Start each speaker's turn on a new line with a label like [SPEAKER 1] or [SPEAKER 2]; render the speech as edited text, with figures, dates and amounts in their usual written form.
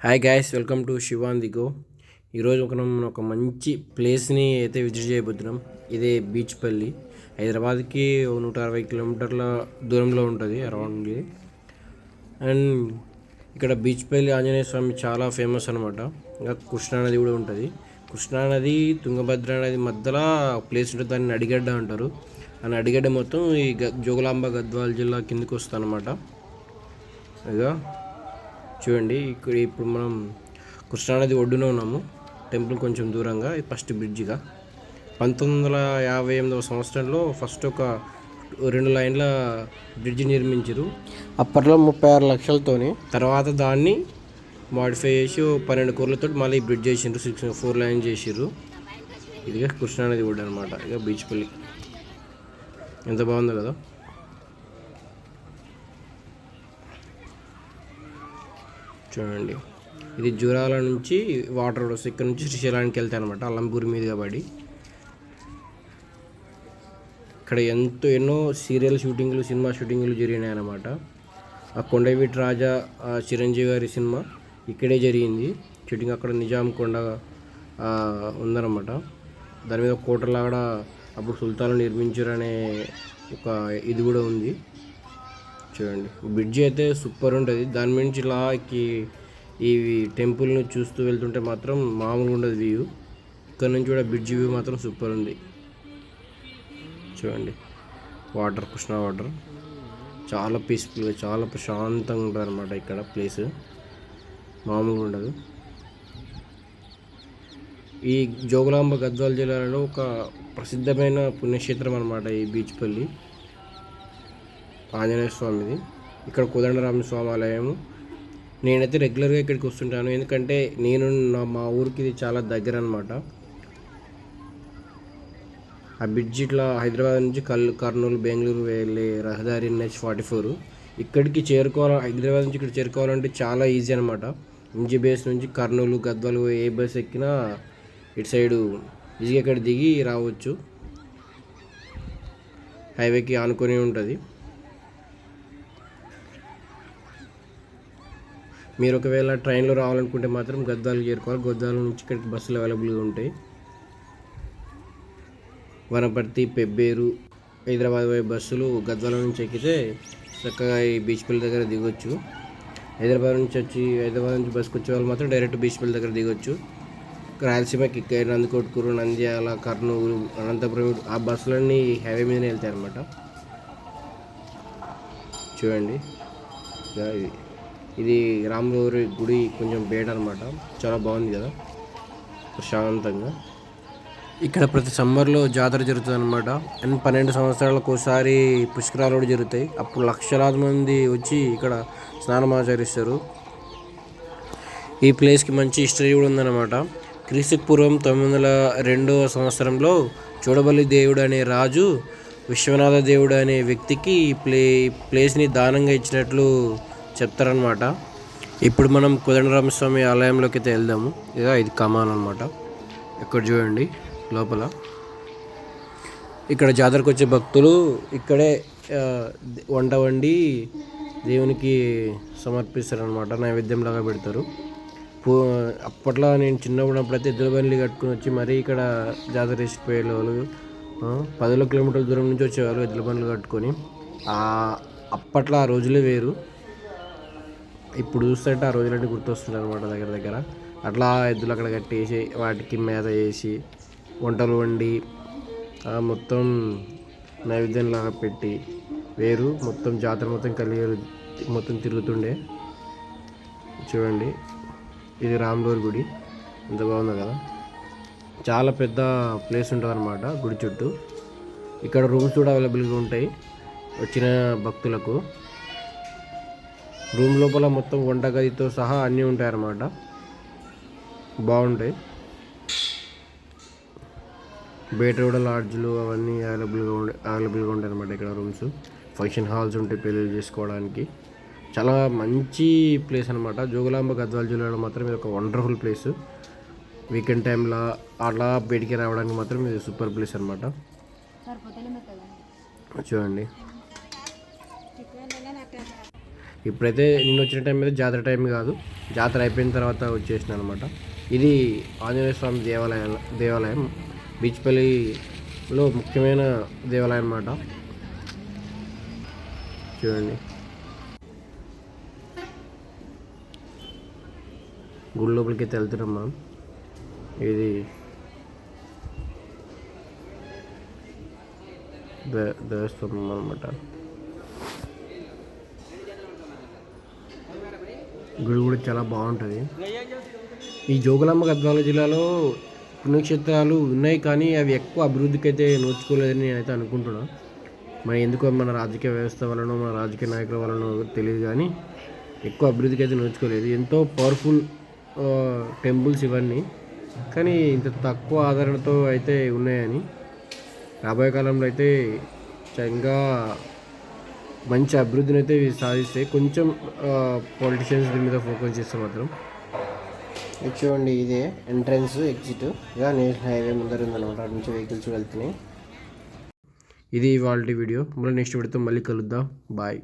[SPEAKER 1] Hi guys, welcome to Shivan the go. ఈరోజు మనం ఒక మంచి ప్లేస్ని అయితే విజిట్ చేయబోతున్నాం. ఇదే బీచ్పల్లి. హైదరాబాద్కి 160 కిలోమీటర్ల దూరంలో ఉంటుంది అరౌండ్. అండ్ ఇక్కడ బీచ్పల్లి ఆంజనేయ స్వామి చాలా ఫేమస్ అనమాట. ఇంకా కృష్ణానది కూడా ఉంటుంది. కృష్ణానది తుంగభద్ర నది మధ్యలో ప్లేస్ ఉంటుంది, దాన్ని నడిగడ్డ అంటారు. ఆ నడిగడ్డ మొత్తం ఈ జోగులాంబ గద్వాల జిల్లా కిందకి వస్తుంది అనమాట. ఇక చూడండి, ఇప్పుడు మనం కృష్ణానది ఒడ్డున ఉన్నాము. టెంపుల్ కొంచెం దూరంగా, ఫస్ట్ బ్రిడ్జిగా 1958వ సంవత్సరంలో ఫస్ట్ ఒక 2 లైన్ల బ్రిడ్జి నిర్మించారు. అప్పట్లో 36 లక్షలతోని. తర్వాత దాన్ని మాడిఫై చేసి 12 కోట్లతో మళ్ళీ బ్రిడ్జ్ చేసిండ్రు. 4 లైన్ చేసిర్రు. ఇదిగా కృష్ణానది ఒడ్డు అనమాట. ఇక బీచ్పల్లి ఎంత బాగుందో కదా. చూడండి, ఇది జూరాల నుంచి వాటర్ వస్తుంది. ఇక్కడ నుంచి శ్రీశైలానికి వెళ్తాయి అనమాట, అల్లంపూరి మీదుగా పడి. ఇక్కడ ఎన్నో సీరియల్ షూటింగ్లు, సినిమా షూటింగ్లు జరిగినాయి అన్నమాట. ఆ కొండవీటి రాజా చిరంజీవి గారి సినిమా ఇక్కడే జరిగింది షూటింగ్. అక్కడ నిజాం కొండ ఉందన్నమాట. దాని మీద కోటలాగా అప్పుడు సుల్తాన్లు నిర్మించారనే ఒక ఇది కూడా ఉంది. చూడండి, బ్రిడ్జి అయితే సూపర్ ఉంటుంది. దాని నుంచి లాకి ఈ టెంపుల్ని చూస్తూ వెళ్తుంటే మాత్రం మామూలుగా ఉండదు వ్యూ. ఇక్కడ నుంచి కూడా బ్రిడ్జి వ్యూ మాత్రం సూపర్ ఉంది. చూడండి, వాటర్, కృష్ణా వాటర్ చాలా పీస్ఫుల్గా, చాలా ప్రశాంతంగా ఉంటుంది అనమాట. ఇక్కడ ప్లేస్ మామూలుగా ఉండదు. ఈ జోగులాంబ గద్వాల జిల్లాలో ఒక ప్రసిద్ధమైన పుణ్యక్షేత్రం అనమాట ఈ బీచ్పల్లి ఆంజనేయ స్వామిది. ఇక్కడ కోదండరామ స్వామి ఆలయము. నేనైతే రెగ్యులర్గా ఇక్కడికి వస్తుంటాను, ఎందుకంటే మా ఊరికి ఇది చాలా దగ్గర అనమాట. ఆ బ్రిడ్జ్ ఇట్లా హైదరాబాద్ నుంచి కర్నూలు, బెంగళూరు వెళ్ళే రహదారి NH-44. ఇక్కడికి హైదరాబాద్ నుంచి ఇక్కడ చేరుకోవాలంటే చాలా ఈజీ అనమాట. MGBS నుంచి కర్నూలు, గద్వాలు ఏ బస్ ఎక్కినా ఇటు సైడు ఈజీగా ఇక్కడ దిగి రావచ్చు. హైవేకి ఆనుకొని ఉంటుంది. మీరు ఒకవేళ ట్రైన్లో రావాలనుకుంటే మాత్రం గద్వాలకు చేరుకోవాలి. గద్వాల నుంచి ఇక్కడికి బస్సులు అవైలబుల్గా ఉంటాయి. వనపర్తి, పెబ్బేరు, హైదరాబాద్ పోయే బస్సులు గద్వాల నుంచి ఎక్కితే చక్కగా ఈ బీచ్పల్లి దగ్గర దిగొచ్చు. హైదరాబాద్ నుంచి బస్సుకు వచ్చే వాళ్ళు మాత్రం డైరెక్ట్ బీచ్పల్లి దగ్గర దిగొచ్చు. రాయలసీమకి నందికొట్కూరు, నంద్యాల, కర్నూలు, అనంతపురం ఆ బస్సులన్నీ హైవే మీదనే వెళ్తాయి అన్నమాట. చూడండి, ఇది రాములవారి గుడి కొంచెం బేట అనమాట. చాలా బాగుంది కదా, ప్రశాంతంగా. ఇక్కడ ప్రతి సమ్మర్లో జాతర జరుగుతుంది అనమాట. అండ్ 12 సంవత్సరాలకు ఒకసారి పుష్కరాలు కూడా జరుగుతాయి. అప్పుడు లక్షలాది మంది వచ్చి ఇక్కడ స్నానం ఆచరిస్తారు. ఈ ప్లేస్కి మంచి హిస్టరీ కూడా ఉందన్నమాట. క్రీస్తుకు పూర్వం 902వ సంవత్సరంలో చూడబల్లి దేవుడు అనే రాజు విశ్వనాథ దేవుడు అనే వ్యక్తికి ఈ ప్లేస్ని దానంగా ఇచ్చినట్లు చెప్తారనమాట. ఇప్పుడు మనం కోదండరామస్వామి ఆలయంలోకి అయితే వెళ్దాము. ఇక ఇది కమాన్ అనమాట. ఇక్కడ చూడండి లోపల. ఇక్కడ జాతరకు వచ్చే భక్తులు ఇక్కడే వంట వండి దేవునికి సమర్పిస్తారనమాట. నైవేద్యంలాగా పెడతారు. అప్పట్లో నేను చిన్నప్పుడైతే ఎద్దుల బండ్లు కట్టుకుని వచ్చి మరీ ఇక్కడ జాతర వేసిపోయే వాళ్ళు 10 కిలోమీటర్ల దూరం నుంచి వచ్చేవాళ్ళు ఎద్దుల బండ్లు కట్టుకొని. అప్పట్లో ఆ రోజులే వేరు. ఇప్పుడు చూస్తుంటే ఆ రోజులన్నీ గుర్తొస్తున్నాయి అనమాట. దగ్గర అట్లా ఎద్దులు అక్కడ కట్టేసి వాటికి మేత వేసి వంటలు వండి మొత్తం నైవేద్యంలాగా పెట్టి వేరు మొత్తం జాతర మొత్తం తిరుగుతుండే. చూడండి, ఇది రాములవారి గుడి. ఎంత బాగుందో కదా. చాలా పెద్ద ప్లేస్ ఉంటుంది అనమాట గుడి చుట్టూ. ఇక్కడ రూమ్స్ కూడా అవైలబుల్గా ఉంటాయి వచ్చిన భక్తులకు. రూమ్ లోపల మొత్తం వంటగదితో సహా అన్నీ ఉంటాయి అన్నమాట. బాగుంటాయి. బయట కూడా లాడ్జ్లు అవన్నీ అవైలబుల్గా ఉంటాయి అన్నమాట. ఇక్కడ రూమ్స్, ఫంక్షన్ హాల్స్ ఉంటాయి పెళ్ళిళ్ళు చేసుకోవడానికి. చాలా మంచి ప్లేస్ అనమాట. జోగులాంబ గద్వాల జిల్లాలో మాత్రం ఇది ఒక వండర్ఫుల్ ప్లేస్. వీకెండ్ టైంలో అలా బయటికి రావడానికి మాత్రం ఇది సూపర్ ప్లేస్ అనమాట. చూడండి, ఇప్పుడైతే నిన్న వచ్చిన టైం మీద జాతర టైం కాదు. జాతర అయిపోయిన తర్వాత వచ్చేసిన అనమాట. ఇది ఆంజనేయ స్వామి దేవాలయం బీచ్పల్లిలో ముఖ్యమైన దేవాలయం అన్నమాట. చూడండి, గుడి లోపలికి అయితే వెళ్తున్నాం మనం. ఇది దేవస్థానం అనమాట. గుడి కూడా చాలా బాగుంటుంది. ఈ జోగులాంబ గద్వాల జిల్లాలో పుణ్యక్షేత్రాలు ఉన్నాయి, కానీ అవి ఎక్కువ అభివృద్ధికి అయితే నోచుకోలేదని నేనైతే అనుకుంటున్నాను. మరి ఎందుకో మన రాజకీయ వ్యవస్థ వలన, మన రాజకీయ నాయకుల వలన తెలియదు, కానీ ఎక్కువ అభివృద్ధికి అయితే నోచుకోలేదు. ఎంతో పవర్ఫుల్ టెంపుల్స్ ఇవన్నీ, కానీ ఇంత తక్కువ ఆదరణతో అయితే ఉన్నాయని. రాబోయే కాలంలో అయితే ఇంకా మంచి అభివృద్ధిని అయితే సాధిస్తే, కొంచెం పొలిటీషియన్స్ దీని మీద ఫోకస్ చేస్తే మాత్రం. చూడండి, ఇదే ఎంట్రన్స్ ఎగ్జిట్. ఇక నేషనల్ హైవే ముందర ఉందన్నమాట, అటు నుంచి వెహికల్స్ వెళ్తున్నాయి. ఇది ఇవాళ వీడియో. మళ్ళీ నెక్స్ట్ వీడియోతో మళ్ళీ కలుద్దాం. బాయ్.